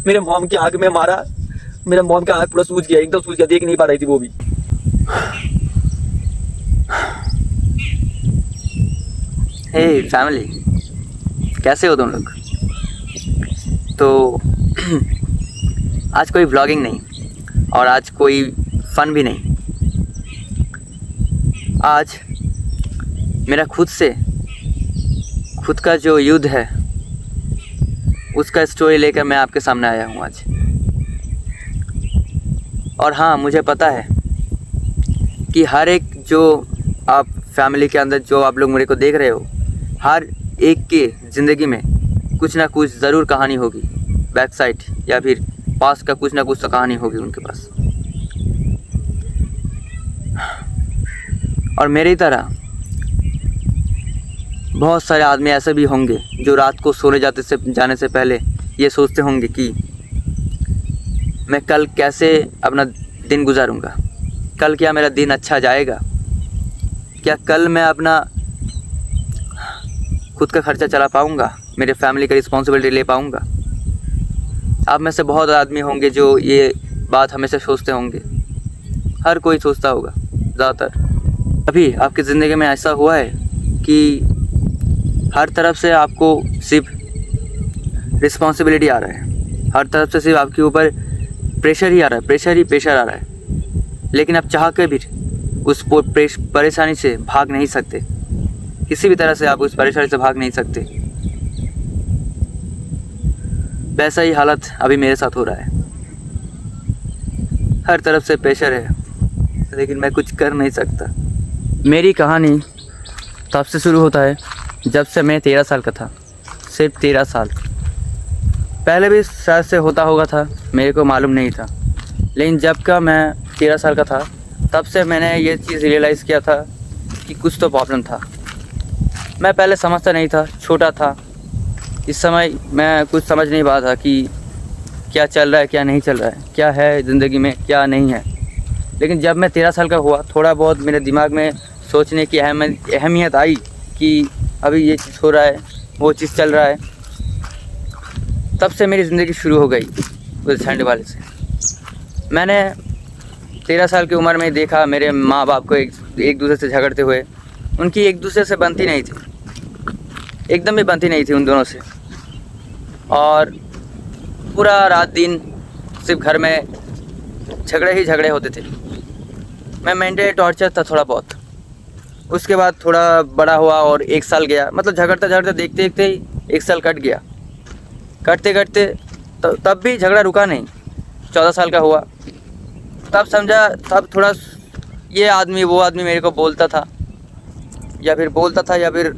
मेरे मॉम की आंख में मारा, मेरे मॉम का आंख पूरा सूज गया, एकदम सूज गया, देख नहीं पा रही थी वो भी। हे फैमिली, कैसे हो तुम लोग? तो आज कोई व्लॉगिंग नहीं और आज कोई फन भी नहीं। आज मेरा खुद का जो युद्ध है उसका स्टोरी लेकर मैं आपके सामने आया हूँ आज। और हाँ, मुझे पता है कि हर एक जो आप फैमिली के अंदर जो आप लोग मेरे को देख रहे हो, हर एक के ज़िंदगी में कुछ ना कुछ ज़रूर कहानी होगी, बैक साइड या फिर पास का कुछ ना कुछ तो कहानी होगी उनके पास। और मेरी तरह बहुत सारे आदमी ऐसे भी होंगे जो रात को सोने जाने से पहले ये सोचते होंगे कि मैं कल कैसे अपना दिन गुजारूंगा, कल क्या मेरा दिन अच्छा जाएगा, क्या कल मैं अपना खुद का खर्चा चला पाऊंगा, मेरे फैमिली का रिस्पॉन्सिबिलिटी ले पाऊंगा। आप में से बहुत आदमी होंगे जो ये बात हमेशा सोचते होंगे, हर कोई सोचता होगा ज़्यादातर। अभी आपकी ज़िंदगी में ऐसा हुआ है कि हर तरफ से आपको सिर्फ रिस्पॉन्सिबिलिटी आ रहा है, हर तरफ से सिर्फ आपके ऊपर प्रेशर ही आ रहा है, प्रेशर आ रहा है, लेकिन आप चाह के भी उस परेशानी से भाग नहीं सकते। किसी भी तरह से आप उस परेशानी से भाग नहीं सकते। वैसा ही हालत अभी मेरे साथ हो रहा है। हर तरफ से प्रेशर है, लेकिन मैं कुछ कर नहीं सकता। मेरी कहानी तब से शुरू होता है जब से मैं 13 साल का था, सिर्फ 13 साल। पहले भी शायद से होता होगा था, मेरे को मालूम नहीं था, लेकिन जब का मैं 13 साल का था तब से मैंने ये चीज़ रियलाइज़ किया था कि कुछ तो प्रॉब्लम था। मैं पहले समझता नहीं था, छोटा था, इस समय मैं कुछ समझ नहीं पा था कि क्या चल रहा है, क्या नहीं चल रहा है, क्या है ज़िंदगी में, क्या नहीं है। लेकिन जब मैं 13 साल का हुआ, थोड़ा बहुत मेरे दिमाग में सोचने की अहमियत आई कि अभी ये चीज़ हो रहा है, वो चीज़ चल रहा है, तब से मेरी ज़िंदगी शुरू हो गई उस झंडे वाले से। मैंने 13 साल की उम्र में देखा मेरे माँ बाप को एक दूसरे से झगड़ते हुए। उनकी एक दूसरे से बनती नहीं थी, एकदम भी बनती नहीं थी उन दोनों से। और पूरा रात दिन सिर्फ घर में झगड़े ही झगड़े होते थे। मैं मेंटली टॉर्चर था थोड़ा बहुत। उसके बाद थोड़ा बड़ा हुआ और 1 साल गया, मतलब झगड़ते देखते देखते ही 1 साल कट गया। कटते तब भी झगड़ा रुका नहीं। 14 साल का हुआ, तब समझा, तब थोड़ा ये आदमी वो आदमी मेरे को बोलता था या फिर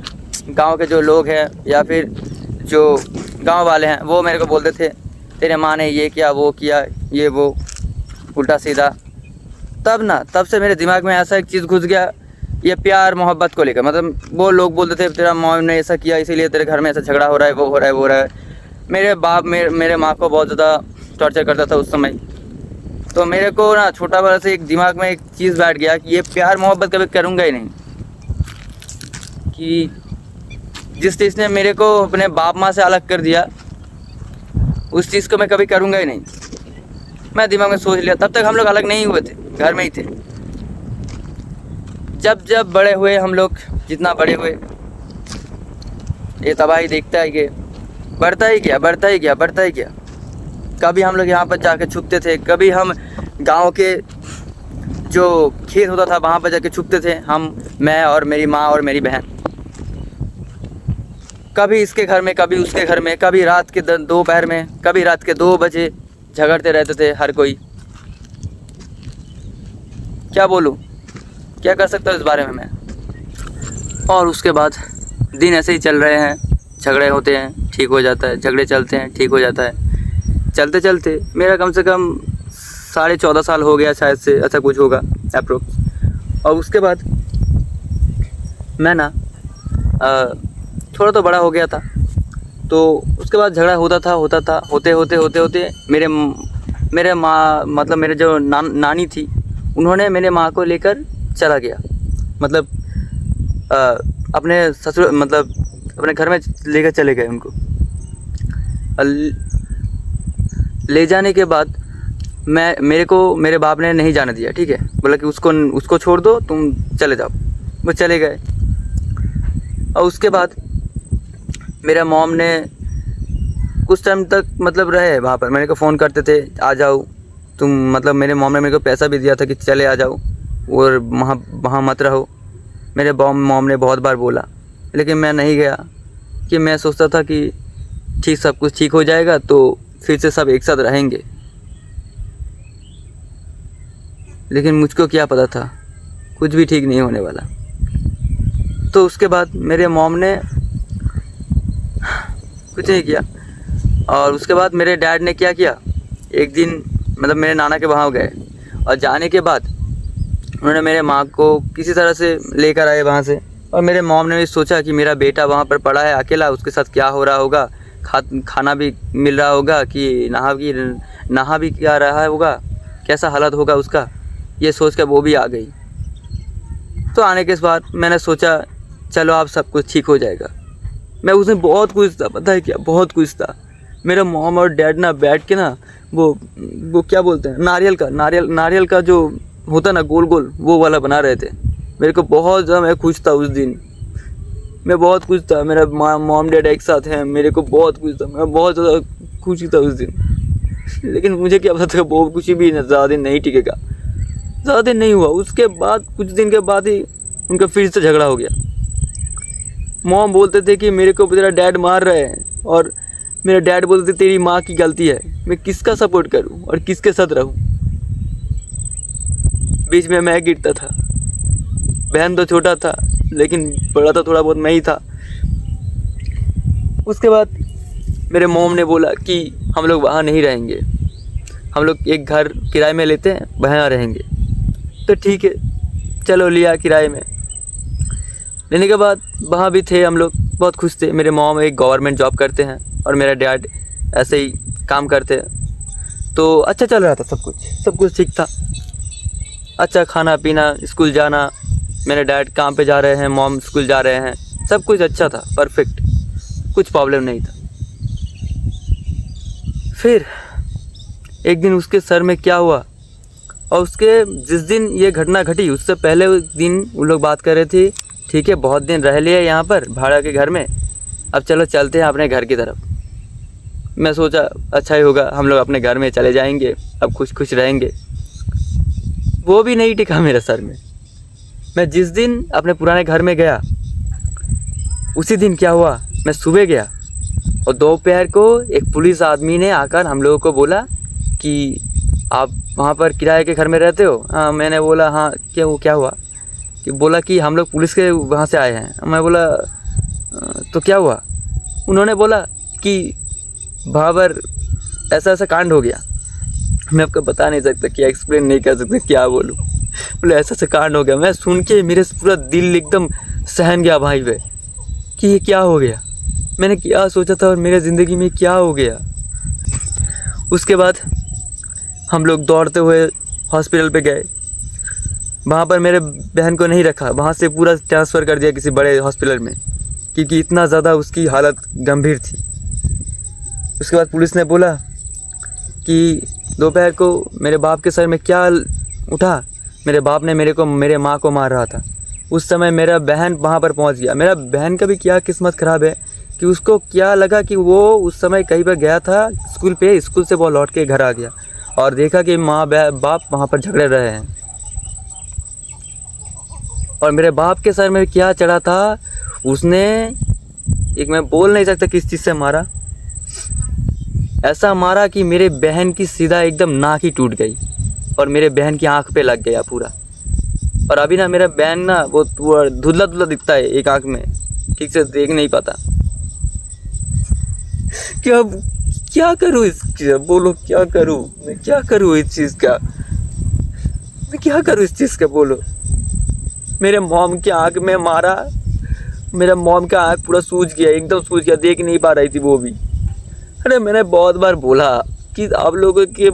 गांव के जो लोग हैं या फिर जो गांव वाले हैं वो मेरे को बोलते थे, तेरे माँ ने ये किया, वो किया, ये वो उल्टा सीधा। तब से मेरे दिमाग में ऐसा एक चीज़ घुस गया, ये प्यार मोहब्बत को लेकर। मतलब वो लोग बोलते थे तेरा मॉम ने ऐसा किया इसीलिए तेरे घर में ऐसा झगड़ा हो रहा है, वो हो रहा है। मेरे बाप मेरे माँ को बहुत ज़्यादा टॉर्चर करता था उस समय। तो मेरे को ना छोटा बड़ा से एक दिमाग में एक चीज़ बैठ गया कि ये प्यार मोहब्बत कभी करूँगा ही नहीं, कि जिस चीज़ ने मेरे को अपने बाप माँ से अलग कर दिया उस चीज़ को मैं कभी करूँगा ही नहीं। मैं दिमाग में सोच लिया। तब तक हम लोग अलग नहीं हुए थे, घर में ही थे। जब बड़े हुए हम लोग, जितना बड़े हुए, ये तबाही देखता है कि बढ़ता ही गया। कभी हम लोग यहाँ पर जाके छुपते थे, कभी हम गांव के जो खेत होता था वहाँ पर जाके छुपते थे मैं और मेरी माँ और मेरी बहन। कभी इसके घर में, कभी उसके घर में, कभी रात के दोपहर में, कभी रात के 2 बजे झगड़ते रहते थे हर कोई। क्या बोलूँ, क्या कर सकता हूँ इस बारे में मैं। और उसके बाद दिन ऐसे ही चल रहे हैं, झगड़े होते हैं, ठीक हो जाता है, झगड़े चलते हैं, ठीक हो जाता है। चलते मेरा कम से कम 14.5 साल हो गया, शायद से ऐसा कुछ होगा अप्रोक्स। और उसके बाद मैं ना थोड़ा तो बड़ा हो गया था, तो उसके बाद झगड़ा होते मेरे माँ, मतलब मेरे जो नानी थी, उन्होंने मेरे माँ को लेकर चला गया। मतलब अपने ससुर, मतलब अपने घर में लेकर चले गए उनको। ले जाने के बाद मेरे बाप ने नहीं जाने दिया, ठीक है। बोला कि उसको छोड़ दो, तुम चले जाओ। वो चले गए। और उसके बाद मेरा मॉम ने कुछ टाइम तक मतलब रहे वहाँ पर। मेरे को फ़ोन करते थे आ जाओ तुम, मतलब मेरे मॉम ने मेरे को पैसा भी दिया था कि चले आ जाओ और वहाँ मत रहो। मेरे मॉम ने बहुत बार बोला, लेकिन मैं नहीं गया कि मैं सोचता था कि ठीक सब कुछ ठीक हो जाएगा तो फिर से सब एक साथ रहेंगे। लेकिन मुझको क्या पता था कुछ भी ठीक नहीं होने वाला। तो उसके बाद मेरे मॉम ने कुछ नहीं किया। और उसके बाद मेरे डैड ने क्या किया, एक दिन मतलब मेरे नाना के वहाँ गए और जाने के बाद उन्होंने मेरे माँ को किसी तरह से लेकर आए वहाँ से। और मेरे मॉम ने भी सोचा कि मेरा बेटा वहाँ पर पड़ा है अकेला, उसके साथ क्या हो रहा होगा, खाना भी मिल रहा होगा कि नहा भी क्या रहा होगा, कैसा हालत होगा उसका, ये सोच कर वो भी आ गई। तो आने के बाद मैंने सोचा चलो अब सब कुछ ठीक हो जाएगा। मैं उसमें बहुत कुछ था, पता है क्या, बहुत कुछ था। मेरा मॉम और डैड ना बैठ के ना वो क्या बोलते हैं, नारियल का जो होता ना गोल गोल, वो वाला बना रहे थे। मेरे को बहुत ज़्यादा, मैं खुश था उस दिन, मैं बहुत खुश था। मेरा मॉम डैड एक साथ हैं, मेरे को बहुत खुश था, मैं बहुत ज़्यादा खुशी था उस दिन। लेकिन मुझे क्या पता था वो खुशी भी ज़्यादा दिन नहीं टिकेगा। ज़्यादा दिन नहीं हुआ, उसके बाद कुछ दिन के बाद ही उनका फिर से झगड़ा हो गया। मॉम बोलते थे कि मेरे को तेरा डैड मार रहे हैं, और मेरा डैड बोलते थे तेरी माँ की गलती है। मैं किसका सपोर्ट करूं और किसके साथ रहूं? बीच में मैं गिरता था। बहन तो छोटा था लेकिन बड़ा तो थोड़ा बहुत मैं ही था। उसके बाद मेरे मॉम ने बोला कि हम लोग वहाँ नहीं रहेंगे, हम लोग एक घर किराए में लेते हैं, वहाँ रहेंगे। तो ठीक है चलो, लिया किराए में। लेने के बाद वहाँ भी थे हम लोग, बहुत खुश थे। मेरे मॉम एक गवर्नमेंट जॉब करते हैं और मेरा डैड ऐसे ही काम करते हैं। तो अच्छा चल रहा था, सब कुछ ठीक था। अच्छा खाना पीना, स्कूल जाना, मेरे डैड काम पे जा रहे हैं, मॉम स्कूल जा रहे हैं, सब कुछ अच्छा था, परफेक्ट, कुछ प्रॉब्लम नहीं था। फिर एक दिन उसके सर में क्या हुआ, और उसके जिस दिन ये घटना घटी उससे पहले दिन वो लोग बात कर रहे थे, ठीक है बहुत दिन रह लिए यहाँ पर भाड़ा के घर में, अब चलो चलते हैं अपने घर की तरफ। मैं सोचा अच्छा ही होगा, हम लोग अपने घर में चले जाएंगे, अब खुश रहेंगे। वो भी नहीं टिका मेरे सर में। मैं जिस दिन अपने पुराने घर में गया उसी दिन क्या हुआ, मैं सुबह गया और दोपहर को एक पुलिस आदमी ने आकर हम लोगों को बोला कि आप वहाँ पर किराए के घर में रहते हो? हाँ, मैंने बोला हाँ, क्या हुआ? कि बोला कि हम लोग पुलिस के वहाँ से आए हैं। मैं बोला तो क्या हुआ? उन्होंने बोला कि वहाँ पर ऐसा कांड हो गया। मैं आपको बता नहीं सकता, क्या एक्सप्लेन नहीं कर सकता, क्या बोलूँ। बोले ऐसा कांड हो गया। मैं सुन के मेरे पूरा दिल एकदम सहन गया भाई वे, कि ये क्या हो गया, मैंने क्या सोचा था और मेरे ज़िंदगी में क्या हो गया। उसके बाद हम लोग दौड़ते हुए हॉस्पिटल पे गए। वहाँ पर मेरे बहन को नहीं रखा, वहाँ से पूरा ट्रांसफ़र कर दिया किसी बड़े हॉस्पिटल में, क्योंकि इतना ज़्यादा उसकी हालत गंभीर थी। उसके बाद पुलिस ने बोला कि दोपहर को मेरे बाप के सर में क्या उठा, मेरे बाप ने मेरे माँ को मार रहा था। उस समय मेरा बहन वहाँ पर पहुँच गया। मेरा बहन का भी क्या किस्मत ख़राब है कि उसको क्या लगा कि वो उस समय कहीं पर गया था स्कूल पे, स्कूल से वो लौट के घर आ गया और देखा कि माँ बाप वहाँ पर झगड़े रहे हैं। और मेरे बाप के सर में क्या चढ़ा था, उसने एक, मैं बोल नहीं सकता किस चीज़ से मारा, ऐसा मारा कि मेरे बहन की सीधा एकदम नाक ही टूट गई और मेरे बहन की आंख पे लग गया पूरा। और अभी ना मेरा बहन ना वो धुंधला धुंधला दिखता है, एक आंख में ठीक से देख नहीं पाता। क्या करूँ इसका, बोलो क्या करूँ मैं, क्या करूँ इस चीज़ का, मैं क्या करूँ इस चीज़ का, बोलो। मेरे मॉम की आंख में मारा, मेरा मॉम का आंख पूरा सूज गया, एकदम सूज गया, देख नहीं पा रही थी वो भी। अरे मैंने बहुत बार बोला कि आप लोगों के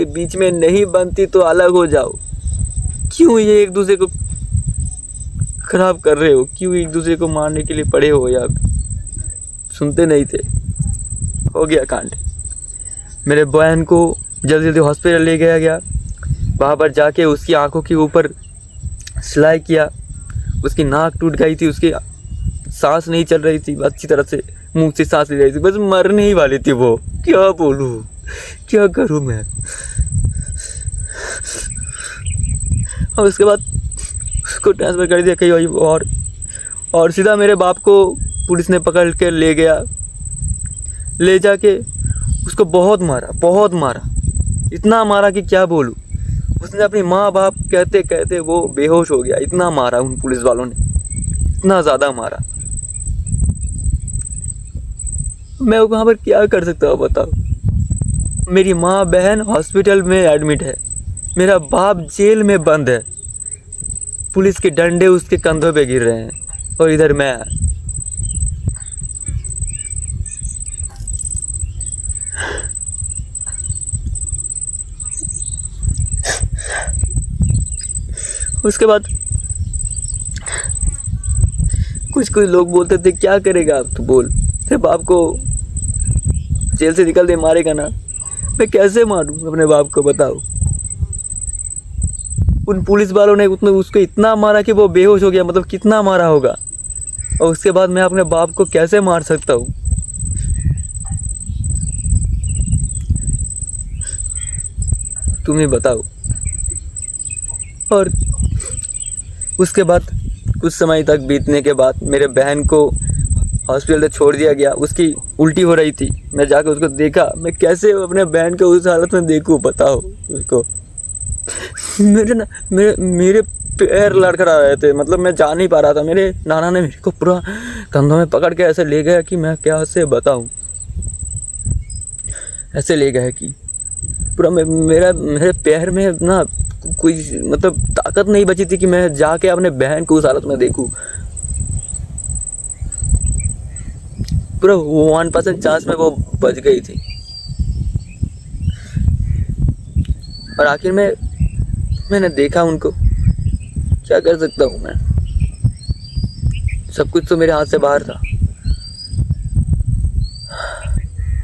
बीच में नहीं बनती तो अलग हो जाओ, क्यों ये एक दूसरे को खराब कर रहे हो, क्यों एक दूसरे को मारने के लिए पड़े हो यार। सुनते नहीं थे, हो गया कांड। मेरे बहन को जल्दी जल्दी हॉस्पिटल ले गया गया। वहाँ पर जाके उसकी आंखों के ऊपर सिलाई किया, उसकी नाक टूट गई थी, उसकी सांस नहीं चल रही थी अच्छी तरह से, मुंह से सांस ले रही थी, बस मरने ही वाली थी वो। क्या बोलूँ, क्या करूँ मैं। और उसके बाद उसको ट्रांसफ़र कर दिया कहीं और सीधा मेरे बाप को पुलिस ने पकड़ के ले गया। ले जाके उसको बहुत मारा, इतना मारा कि क्या बोलूँ। उसने अपनी माँ बाप कहते कहते वो बेहोश हो गया, इतना मारा उन पुलिस वालों ने, इतना ज़्यादा मारा। मैं वहाँ पर क्या कर सकता हूँ बताओ। मेरी माँ बहन हॉस्पिटल में एडमिट है, मेरा बाप जेल में बंद है, पुलिस के डंडे उसके कंधों पे गिर रहे हैं, और इधर मैं। उसके बाद कुछ लोग बोलते थे क्या करेगा अब तू, बोल, तेरे बाप को जेल से निकल दे, मारेगा ना। मैं कैसे मारूं अपने बाप को बताओ। उन पुलिस वालों ने उसको इतना मारा कि वो बेहोश हो गया, मतलब कितना मारा होगा। और उसके बाद मैं अपने बाप को कैसे मार सकता हूँ। तुम ही बताओ। और उसके बाद कुछ समय तक बीतने के बाद मेरे बहन को हॉस्पिटल से छोड़ दिया गया। उसकी उल्टी हो रही थी, मैं जाकर उसको देखा। मैं कैसे अपने बहन को उस हालत में देखूं बताओ उसको। मेरे पैर लड़खड़ा रहे थे, मतलब मैं जा नहीं पा रहा था। मेरे नाना ने मेरे को पूरा कंधों में पकड़ के ऐसे ले गया कि मैं क्या से बताऊं। ऐसे ले गया कि पूरा मेरे पैर में ना कोई मतलब ताकत नहीं बची थी कि मैं जाके अपने बहन को उस हालत में देखूं। पूरा 1% चांस में वो बच गई थी। और आखिर में मैंने देखा उनको। क्या कर सकता हूँ मैं, सब कुछ तो मेरे हाथ से बाहर था।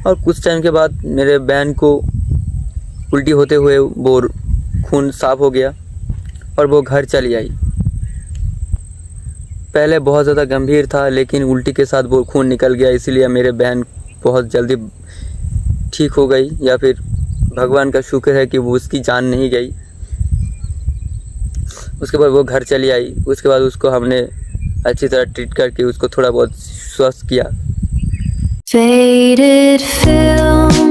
और कुछ टाइम के बाद मेरे बहन को उल्टी होते हुए वो खून साफ हो गया और वो घर चली आई। पहले बहुत ज़्यादा गंभीर था, लेकिन उल्टी के साथ वो खून निकल गया, इसीलिए मेरे बहन बहुत जल्दी ठीक हो गई। या फिर भगवान का शुक्र है कि वो उसकी जान नहीं गई। उसके बाद वो घर चली आई। उसके बाद उसको हमने अच्छी तरह ट्रीट करके उसको थोड़ा बहुत स्वस्थ किया। Faded film